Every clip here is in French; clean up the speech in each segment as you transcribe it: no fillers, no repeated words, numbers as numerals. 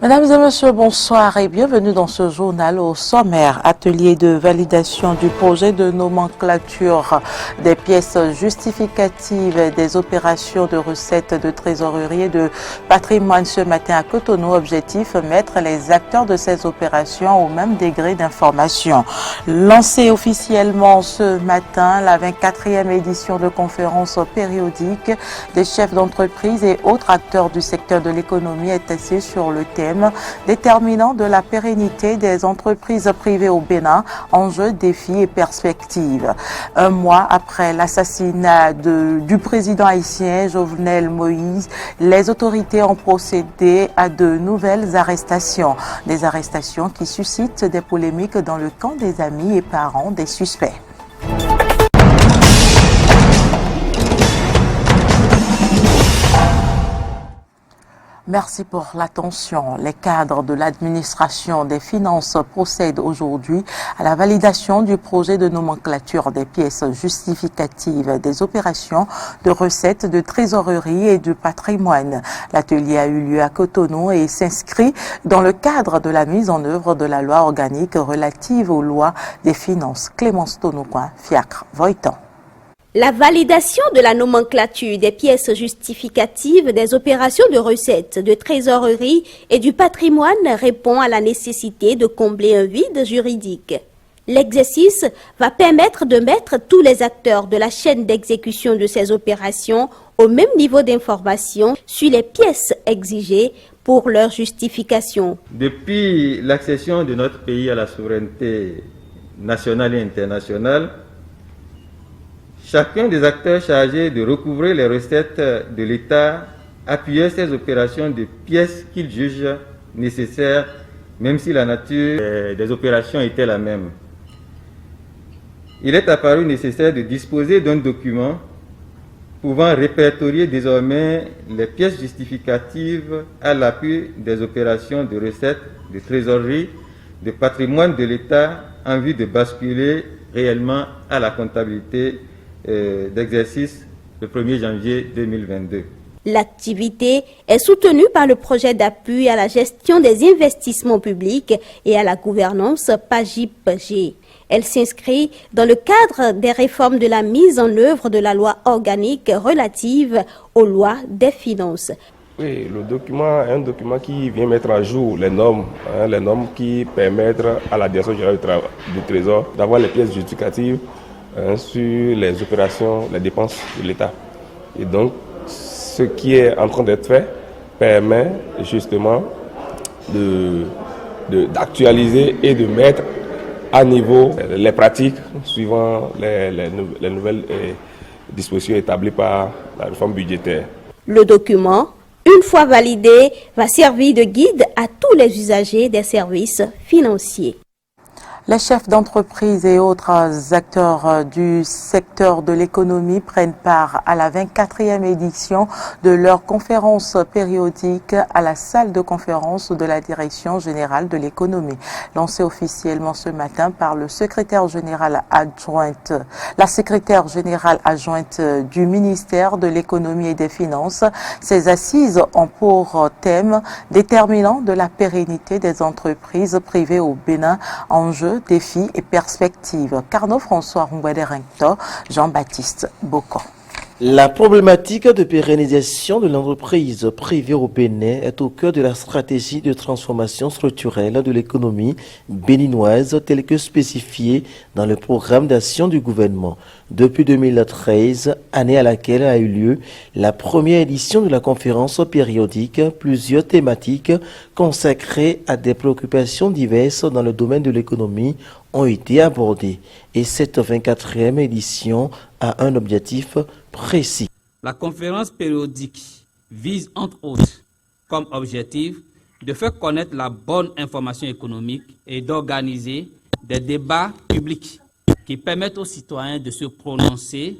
Mesdames et messieurs, bonsoir et bienvenue dans ce journal au sommaire. Atelier de validation du projet de nomenclature des pièces justificatives des opérations de recettes de trésorerie et de patrimoine ce matin à Cotonou. Objectif, mettre les acteurs de ces opérations au même degré d'information. Lancée officiellement ce matin, la 24e édition de conférence périodique des chefs d'entreprise et autres acteurs du secteur de l'économie est assise sur le thème déterminant de la pérennité des entreprises privées au Bénin, enjeux, défis et perspectives. Un mois après l'assassinat du président haïtien Jovenel Moïse, les autorités ont procédé à de nouvelles arrestations. Des arrestations qui suscitent des polémiques dans le camp des amis et parents des suspects. Merci pour l'attention. Les cadres de l'administration des finances procèdent aujourd'hui à la validation du projet de nomenclature des pièces justificatives des opérations de recettes de trésorerie et de patrimoine. L'atelier a eu lieu à Cotonou et s'inscrit dans le cadre de la mise en œuvre de la loi organique relative aux lois des finances. Clémence Tonoucoin, Fiacre, Voitan. La validation de la nomenclature des pièces justificatives des opérations de recettes, de trésorerie et du patrimoine répond à la nécessité de combler un vide juridique. L'exercice va permettre de mettre tous les acteurs de la chaîne d'exécution de ces opérations au même niveau d'information sur les pièces exigées pour leur justification. Depuis l'accession de notre pays à la souveraineté nationale et internationale, chacun des acteurs chargés de recouvrer les recettes de l'État appuyait ces opérations de pièces qu'il juge nécessaires, même si la nature des opérations était la même. Il est apparu nécessaire de disposer d'un document pouvant répertorier désormais les pièces justificatives à l'appui des opérations de recettes, de trésorerie, de patrimoine de l'État en vue de basculer réellement à la comptabilité d'exercice le 1er janvier 2022. L'activité est soutenue par le projet d'appui à la gestion des investissements publics et à la gouvernance PAGIP-G. Elle s'inscrit dans le cadre des réformes de la mise en œuvre de la loi organique relative aux lois des finances. Oui, le document est un document qui vient mettre à jour les normes qui permettent à la direction générale du Trésor d'avoir les pièces justificatives sur les opérations, les dépenses de l'État. Et donc, ce qui est en train d'être fait permet justement d'actualiser et de mettre à niveau les pratiques suivant les nouvelles dispositions établies par la réforme budgétaire. Le document, une fois validé, va servir de guide à tous les usagers des services financiers. Les chefs d'entreprise et autres acteurs du secteur de l'économie prennent part à la 24e édition de leur conférence périodique à la salle de conférence de la Direction générale de l'économie. Lancée officiellement ce matin par la secrétaire générale adjointe du ministère de l'économie et des finances, ces assises ont pour thème déterminant de la pérennité des entreprises privées au Bénin, enjeux, défis et perspectives. Carnot François Roumboué-Rector, Jean-Baptiste Bocon. La problématique de pérennisation de l'entreprise privée au Bénin est au cœur de la stratégie de transformation structurelle de l'économie béninoise telle que spécifiée dans le programme d'action du gouvernement. Depuis 2013, année à laquelle a eu lieu la première édition de la conférence périodique, plusieurs thématiques consacrées à des préoccupations diverses dans le domaine de l'économie ont été abordées. Et cette 24e édition a un objectif précis. La conférence périodique vise entre autres comme objectif de faire connaître la bonne information économique et d'organiser des débats publics qui permettent aux citoyens de se prononcer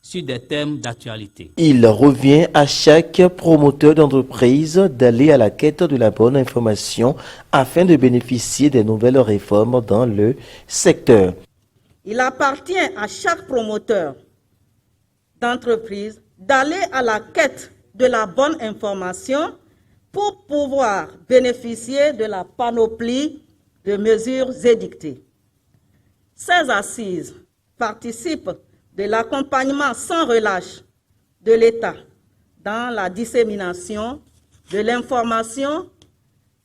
sur des thèmes d'actualité. Il revient à chaque promoteur d'entreprise d'aller à la quête de la bonne information afin de bénéficier des nouvelles réformes dans le secteur. Il appartient à chaque promoteur d'entreprise d'aller à la quête de la bonne information pour pouvoir bénéficier de la panoplie de mesures édictées. Ces assises participent de l'accompagnement sans relâche de l'État dans la dissémination de l'information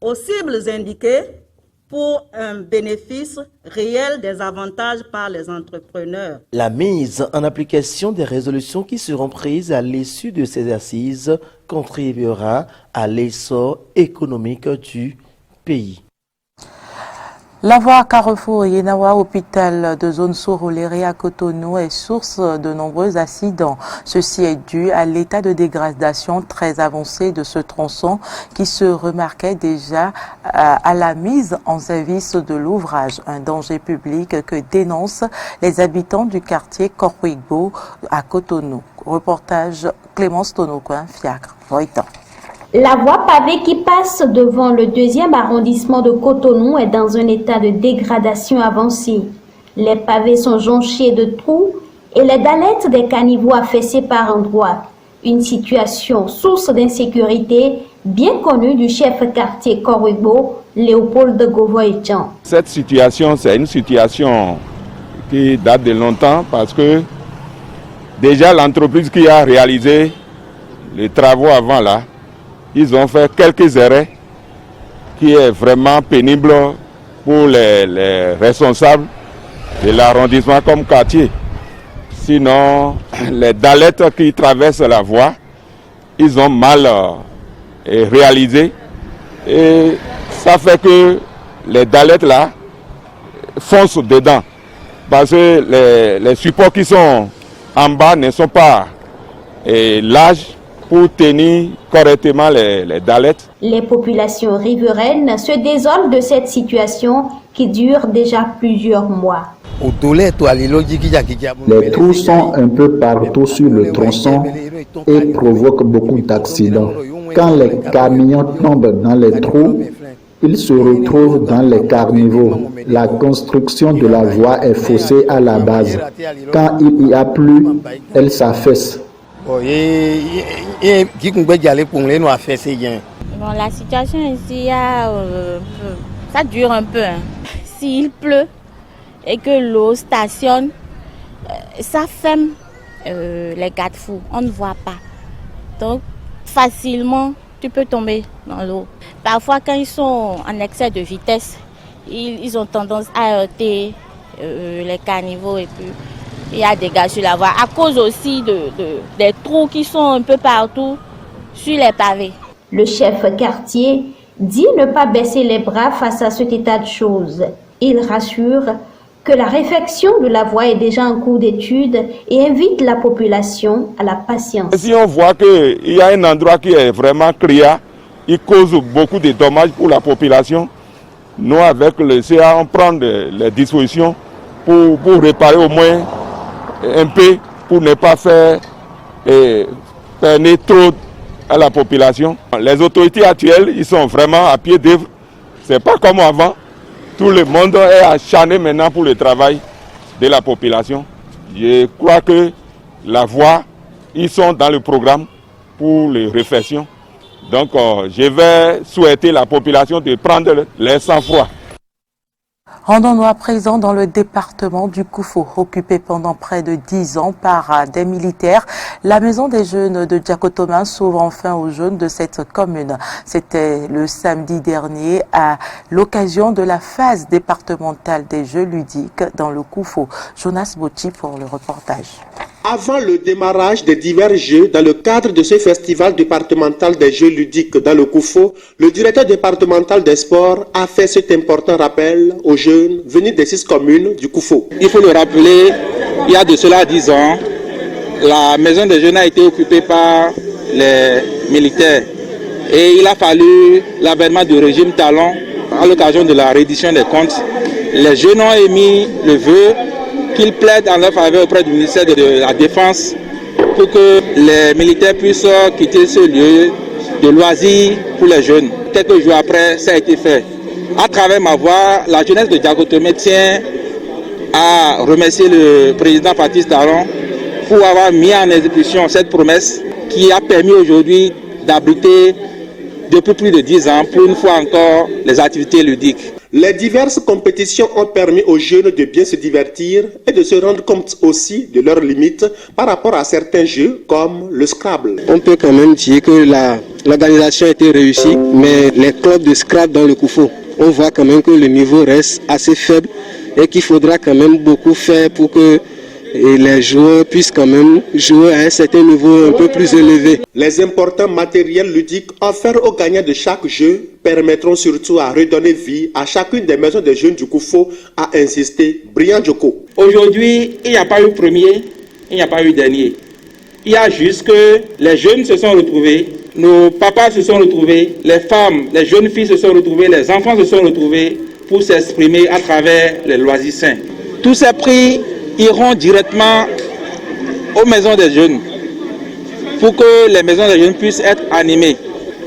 aux cibles indiquées pour un bénéfice réel des avantages par les entrepreneurs. La mise en application des résolutions qui seront prises à l'issue de ces assises contribuera à l'essor économique du pays. La voie Carrefour Yenawa, hôpital de zone Soroléré à Cotonou, est source de nombreux accidents. Ceci est dû à l'état de dégradation très avancé de ce tronçon qui se remarquait déjà à la mise en service de l'ouvrage. Un danger public que dénoncent les habitants du quartier Korwigbo à Cotonou. Reportage Clémence Tonocoin, Fiacre, Voitan. La voie pavée qui passe devant le 2e arrondissement de Cotonou est dans un état de dégradation avancée. Les pavés sont jonchés de trous et les dallettes des caniveaux affaissées par endroits. Une situation source d'insécurité bien connue du chef quartier Korwigbo, Léopold Govoy-Chan. Cette situation, c'est une situation qui date de longtemps parce que déjà l'entreprise qui a réalisé les travaux avant là, ils ont fait quelques arrêts qui est vraiment pénible pour les responsables de l'arrondissement comme quartier. Sinon, les dallettes qui traversent la voie, ils ont mal réalisé. Et ça fait que les dallettes là foncent dedans. Parce que les supports qui sont en bas ne sont pas larges pour tenir correctement les dallettes. Les populations riveraines se désolent de cette situation qui dure déjà plusieurs mois. Les trous sont un peu partout sur le tronçon et provoquent beaucoup d'accidents. Quand les camions tombent dans les trous, ils se retrouvent dans les caniveaux. La construction de la voie est faussée à la base. Quand il y a plu, elle s'affaisse. Bon, la situation ici, ça dure un peu. S'il pleut et que l'eau stationne, ça ferme les garde-fous. On ne voit pas. Donc, facilement, tu peux tomber dans l'eau. Parfois, quand ils sont en excès de vitesse, ils ont tendance à heurter les caniveaux et puis il y a des dégâts sur la voie à cause aussi des trous qui sont un peu partout sur les pavés. Le chef quartier dit ne pas baisser les bras face à cet état de choses. Il rassure que la réfection de la voie est déjà en cours d'étude et invite la population à la patience. Si on voit qu'il y a un endroit qui est vraiment criard, il cause beaucoup de dommages pour la population, nous avec le CA on prend les dispositions pour réparer au moins un peu pour ne pas faire peiner trop à la population. Les autorités actuelles, ils sont vraiment à pied d'œuvre. C'est pas comme avant. Tout le monde est acharné maintenant pour le travail de la population. Je crois que la voie, ils sont dans le programme pour les réflexions. Donc je vais souhaiter à la population de prendre les sang-froid. Rendons-nous à présent dans le département du Koufo, occupé pendant près de 10 ans par des militaires. La maison des jeunes de Diakotomin s'ouvre enfin aux jeunes de cette commune. C'était le samedi dernier à l'occasion de la phase départementale des jeux ludiques dans le Koufo. Jonas Bochi pour le reportage. Avant le démarrage des divers jeux dans le cadre de ce festival départemental des jeux ludiques dans le Koufo, le directeur départemental des sports a fait cet important rappel aux jeunes venus des 6 communes du Koufo. Il faut le rappeler, il y a de cela 10 ans, la maison des jeunes a été occupée par les militaires et il a fallu l'avènement du régime Talon à l'occasion de la reddition des comptes. Les jeunes ont émis le vœu qu'ils plaident en leur faveur auprès du ministère de la Défense pour que les militaires puissent quitter ce lieu de loisirs pour les jeunes. Quelques jours après, ça a été fait. À travers ma voix, la jeunesse de Diakotomé tient à remercier le président Patrice Talon pour avoir mis en exécution cette promesse qui a permis aujourd'hui d'abriter depuis plus de 10 ans pour une fois encore les activités ludiques. Les diverses compétitions ont permis aux jeunes de bien se divertir et de se rendre compte aussi de leurs limites par rapport à certains jeux comme le Scrabble. On peut quand même dire que l'organisation a été réussie, mais les clubs de Scrabble dans le Koufo, on voit quand même que le niveau reste assez faible et qu'il faudra quand même beaucoup faire pour que les joueurs puissent quand même jouer à un certain niveau un peu plus élevé. Les importants matériels ludiques offerts aux gagnants de chaque jeu permettront surtout à redonner vie à chacune des maisons des jeunes du Koufo, a insisté Brian Djoko. Aujourd'hui, il n'y a pas eu premier, il n'y a pas eu dernier. Il y a juste que les jeunes se sont retrouvés, nos papas se sont retrouvés, les femmes, les jeunes filles se sont retrouvées, les enfants se sont retrouvés pour s'exprimer à travers les loisirs sains. Tous ces prix iront directement aux maisons des jeunes pour que les maisons des jeunes puissent être animées,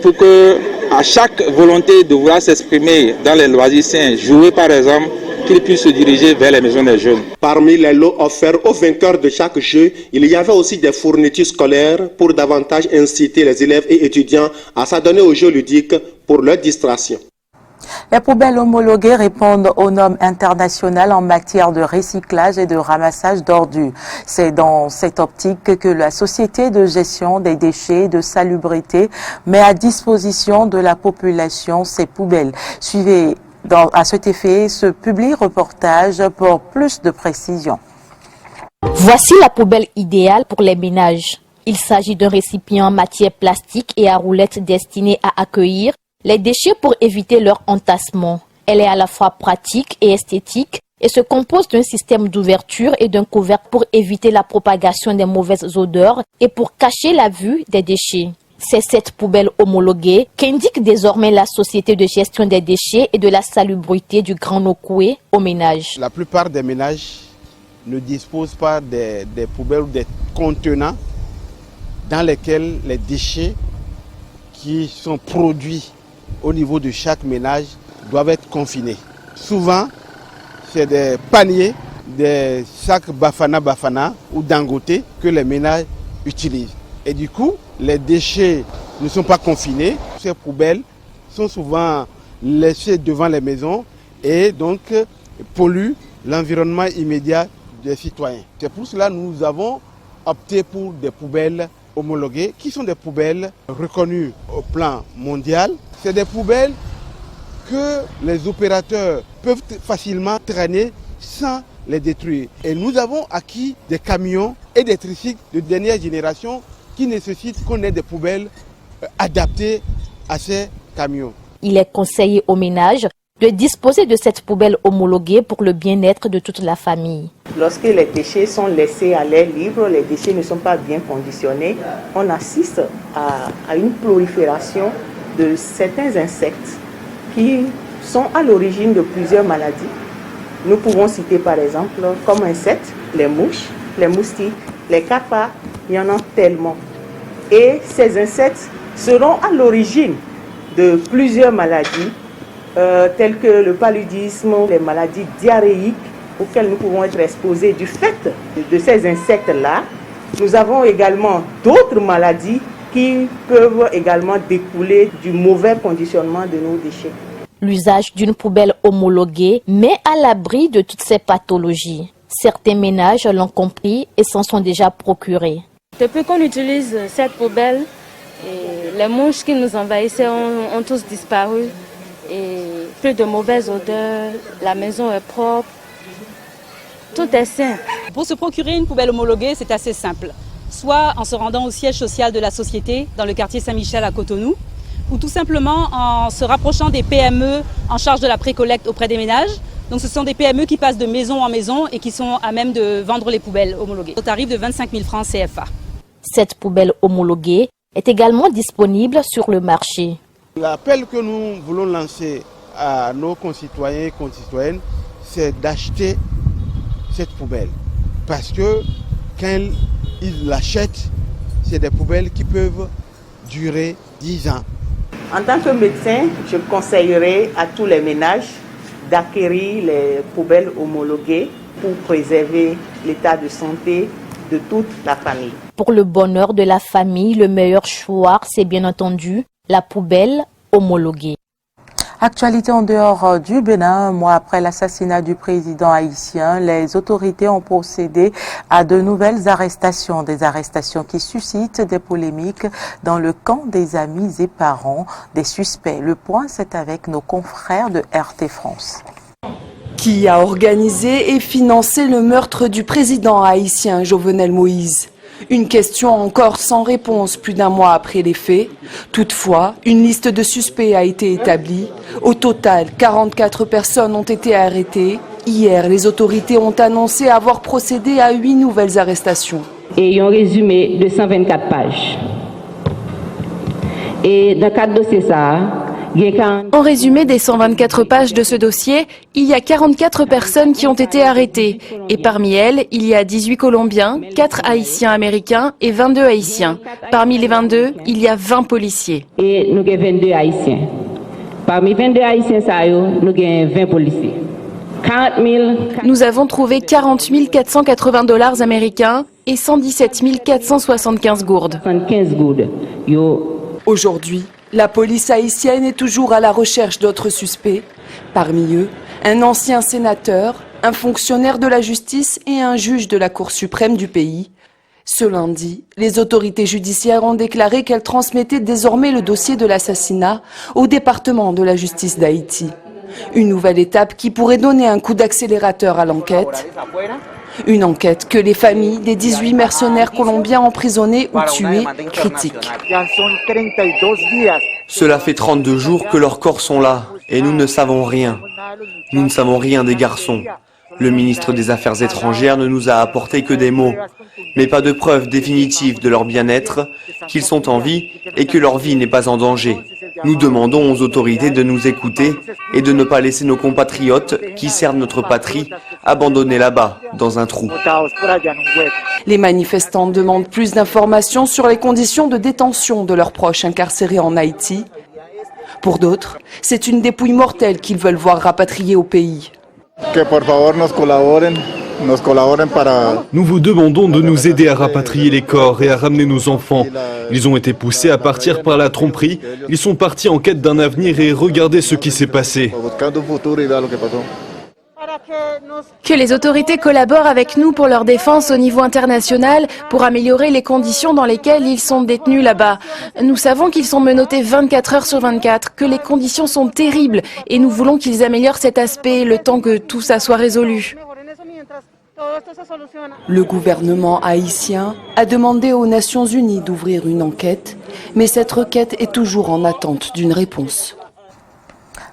pour que à chaque volonté de vouloir s'exprimer dans les loisirs sains, jouer par exemple, qu'ils puissent se diriger vers les maisons des jeunes. Parmi les lots offerts aux vainqueurs de chaque jeu, il y avait aussi des fournitures scolaires pour davantage inciter les élèves et étudiants à s'adonner aux jeux ludiques pour leur distraction. Les poubelles homologuées répondent aux normes internationales en matière de recyclage et de ramassage d'ordures. C'est dans cette optique que la Société de gestion des déchets et de salubrité met à disposition de la population ces poubelles. Suivez à cet effet ce public reportage pour plus de précision. Voici la poubelle idéale pour les ménages. Il s'agit d'un récipient en matière plastique et à roulettes destiné à accueillir les déchets pour éviter leur entassement. Elle est à la fois pratique et esthétique et se compose d'un système d'ouverture et d'un couvercle pour éviter la propagation des mauvaises odeurs et pour cacher la vue des déchets. C'est cette poubelle homologuée qu'indique désormais la Société de gestion des déchets et de la salubrité du Grand Nokoué aux ménages. La plupart des ménages ne disposent pas des poubelles ou des contenants dans lesquels les déchets qui sont produits au niveau de chaque ménage doivent être confinés. Souvent, c'est des paniers, des sacs Bafana ou Dangote que les ménages utilisent. Et du coup, les déchets ne sont pas confinés. Ces poubelles sont souvent laissées devant les maisons et donc polluent l'environnement immédiat des citoyens. C'est pour cela que nous avons opté pour des poubelles homologuées qui sont des poubelles reconnues au plan mondial. C'est des poubelles que les opérateurs peuvent facilement traîner sans les détruire. Et nous avons acquis des camions et des tricycles de dernière génération qui nécessitent qu'on ait des poubelles adaptées à ces camions. Il est conseillé aux ménages de disposer de cette poubelle homologuée pour le bien-être de toute la famille. Lorsque les déchets sont laissés à l'air libre, les déchets ne sont pas bien conditionnés, on assiste à une prolifération de certains insectes qui sont à l'origine de plusieurs maladies. Nous pouvons citer par exemple comme insectes les mouches, les moustiques, les capas, il y en a tellement. Et ces insectes seront à l'origine de plusieurs maladies telles que le paludisme, les maladies diarrhéiques auxquelles nous pouvons être exposés du fait de ces insectes-là. Nous avons également d'autres maladies qui peuvent également découler du mauvais conditionnement de nos déchets. L'usage d'une poubelle homologuée met à l'abri de toutes ces pathologies. Certains ménages l'ont compris et s'en sont déjà procurés. Depuis qu'on utilise cette poubelle, les mouches qui nous envahissaient ont tous disparu. Et plus de mauvaises odeurs, la maison est propre, tout est sain. Pour se procurer une poubelle homologuée, c'est assez simple. Soit en se rendant au siège social de la société dans le quartier Saint-Michel à Cotonou, ou tout simplement en se rapprochant des PME en charge de la précollecte auprès des ménages. Donc ce sont des PME qui passent de maison en maison et qui sont à même de vendre les poubelles homologuées au tarif de 25 000 francs CFA. Cette poubelle homologuée est également disponible sur le marché. L'appel que nous voulons lancer à nos concitoyens et concitoyennes, c'est d'acheter cette poubelle. Parce que quand ils l'achètent, c'est des poubelles qui peuvent durer 10 ans. En tant que médecin, je conseillerais à tous les ménages d'acquérir les poubelles homologuées pour préserver l'état de santé de toute la famille. Pour le bonheur de la famille, le meilleur choix, c'est bien entendu La poubelle homologuée. Actualité en dehors du Bénin, un mois après l'assassinat du président haïtien, les autorités ont procédé à de nouvelles arrestations, des arrestations qui suscitent des polémiques dans le camp des amis et parents des suspects. Le point, c'est avec nos confrères de RT France. Qui a organisé et financé le meurtre du président haïtien Jovenel Moïse? Une question encore sans réponse plus d'un mois après les faits. Toutefois, une liste de suspects a été établie. Au total, 44 personnes ont été arrêtées. Hier, les autorités ont annoncé avoir procédé à 8 nouvelles arrestations. Et un résumé de 124 pages. Et dans le cadre de ça, en résumé des 124 pages de ce dossier, il y a 44 personnes qui ont été arrêtées. Et parmi elles, il y a 18 Colombiens, 4 Haïtiens américains et 22 Haïtiens. Parmi les 22, il y a 20 policiers. Et nous avons 22 Haïtiens. Parmi 22 Haïtiens, nous avons 20 policiers. 40 000... Nous avons trouvé 40 480 $ américains et 117 475 gourdes. Aujourd'hui, la police haïtienne est toujours à la recherche d'autres suspects. Parmi eux, un ancien sénateur, un fonctionnaire de la justice et un juge de la Cour suprême du pays. Ce lundi, les autorités judiciaires ont déclaré qu'elles transmettaient désormais le dossier de l'assassinat au département de la justice d'Haïti. Une nouvelle étape qui pourrait donner un coup d'accélérateur à l'enquête. Une enquête que les familles des 18 mercenaires colombiens emprisonnés ou tués critiquent. Cela fait 32 jours que leurs corps sont là et nous ne savons rien. Nous ne savons rien des garçons. Le ministre des Affaires étrangères ne nous a apporté que des mots, mais pas de preuves définitives de leur bien-être, qu'ils sont en vie et que leur vie n'est pas en danger. Nous demandons aux autorités de nous écouter et de ne pas laisser nos compatriotes qui servent notre patrie abandonnés là-bas, dans un trou. Les manifestants demandent plus d'informations sur les conditions de détention de leurs proches incarcérés en Haïti. Pour d'autres, c'est une dépouille mortelle qu'ils veulent voir rapatriée au pays. Nous vous demandons de nous aider à rapatrier les corps et à ramener nos enfants. Ils ont été poussés à partir par la tromperie. Ils sont partis en quête d'un avenir et regardez ce qui s'est passé. Que les autorités collaborent avec nous pour leur défense au niveau international, pour améliorer les conditions dans lesquelles ils sont détenus là-bas. Nous savons qu'ils sont menottés 24 heures sur 24, que les conditions sont terribles et nous voulons qu'ils améliorent cet aspect le temps que tout ça soit résolu. Le gouvernement haïtien a demandé aux Nations Unies d'ouvrir une enquête, mais cette requête est toujours en attente d'une réponse.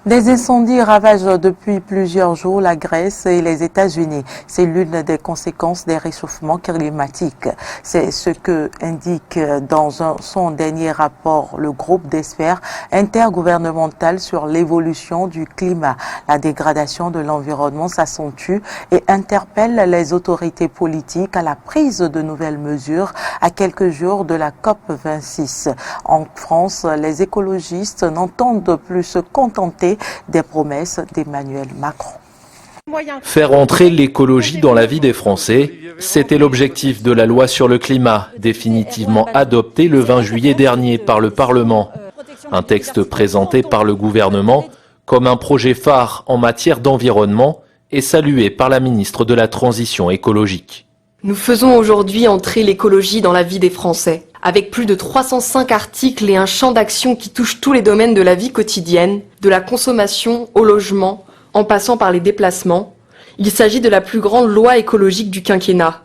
Des incendies ravagent depuis plusieurs jours la Grèce et les États-Unis. C'est l'une des conséquences des réchauffements climatiques. C'est ce que indique dans son dernier rapport le groupe d'experts intergouvernemental sur l'évolution du climat. La dégradation de l'environnement s'accentue et interpelle les autorités politiques à la prise de nouvelles mesures à quelques jours de la COP26. En France, les écologistes n'entendent plus se contenter des promesses d'Emmanuel Macron. Faire entrer l'écologie dans la vie des Français, c'était l'objectif de la loi sur le climat, définitivement adoptée le 20 juillet dernier par le Parlement. Un texte présenté par le gouvernement comme un projet phare en matière d'environnement et salué par la ministre de la Transition écologique. Nous faisons aujourd'hui entrer l'écologie dans la vie des Français, avec plus de 305 articles et un champ d'action qui touche tous les domaines de la vie quotidienne, de la consommation au logement, en passant par les déplacements. Il s'agit de la plus grande loi écologique du quinquennat.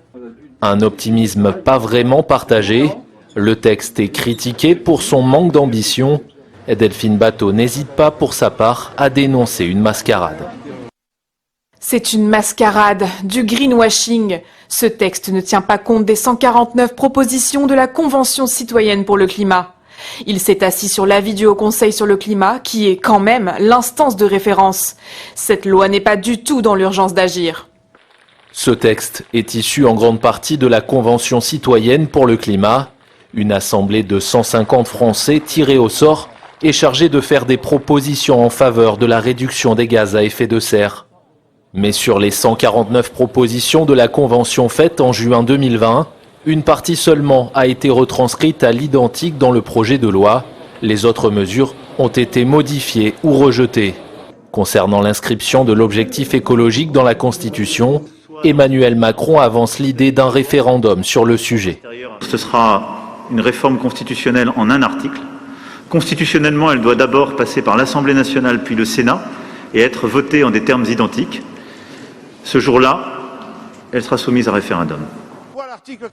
Un optimisme pas vraiment partagé. Le texte est critiqué pour son manque d'ambition. Et Delphine Batho n'hésite pas pour sa part à dénoncer une mascarade. C'est une mascarade, du greenwashing. Ce texte ne tient pas compte des 149 propositions de la Convention citoyenne pour le climat. Il s'est assis sur l'avis du Haut Conseil sur le climat, qui est quand même l'instance de référence. Cette loi n'est pas du tout dans l'urgence d'agir. Ce texte est issu en grande partie de la Convention citoyenne pour le climat, une assemblée de 150 Français tirés au sort et chargés de faire des propositions en faveur de la réduction des gaz à effet de serre. Mais sur les 149 propositions de la Convention faites en juin 2020, une partie seulement a été retranscrite à l'identique dans le projet de loi, Les autres mesures ont été modifiées ou rejetées. Concernant l'inscription de l'objectif écologique dans la Constitution, Emmanuel Macron avance l'idée d'un référendum sur le sujet. Ce sera une réforme constitutionnelle en un article. Constitutionnellement, elle doit d'abord passer par l'Assemblée nationale puis le Sénat et être votée en des termes identiques. Ce jour-là, elle sera soumise à référendum.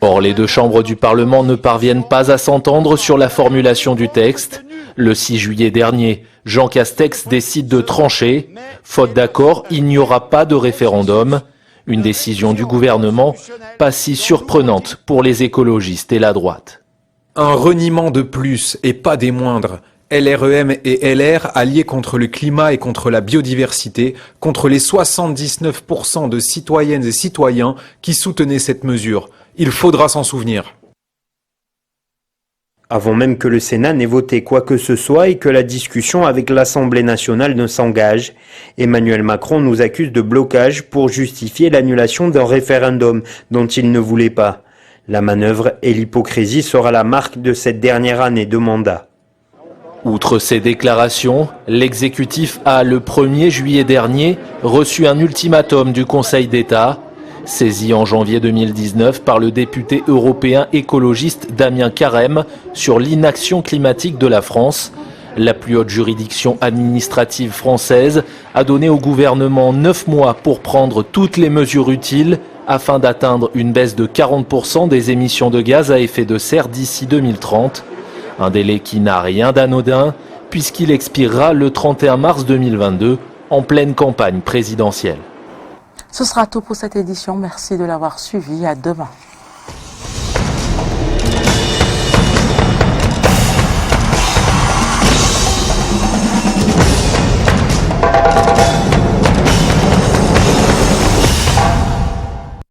Or, les deux chambres du Parlement ne parviennent pas à s'entendre sur la formulation du texte. Le 6 juillet dernier, Jean Castex décide de trancher. Faute d'accord, il n'y aura pas de référendum. Une décision du gouvernement pas si surprenante pour les écologistes et la droite. Un reniement de plus et pas des moindres. LREM et LR alliés contre le climat et contre la biodiversité, contre les 79% de citoyennes et citoyens qui soutenaient cette mesure. Il faudra s'en souvenir. Avant même que le Sénat n'ait voté quoi que ce soit et que la discussion avec l'Assemblée nationale ne s'engage, Emmanuel Macron nous accuse de blocage pour justifier l'annulation d'un référendum dont il ne voulait pas. La manœuvre et l'hypocrisie sera la marque de cette dernière année de mandat. Outre ces déclarations, l'exécutif a, le 1er juillet dernier, reçu un ultimatum du Conseil d'État. Saisi en janvier 2019 par le député européen écologiste Damien Carême sur l'inaction climatique de la France, la plus haute juridiction administrative française a donné au gouvernement 9 mois pour prendre toutes les mesures utiles afin d'atteindre une baisse de 40% des émissions de gaz à effet de serre d'ici 2030. Un délai qui n'a rien d'anodin puisqu'il expirera le 31 mars 2022 en pleine campagne présidentielle. Ce sera tout pour cette édition. Merci de l'avoir suivi. À demain.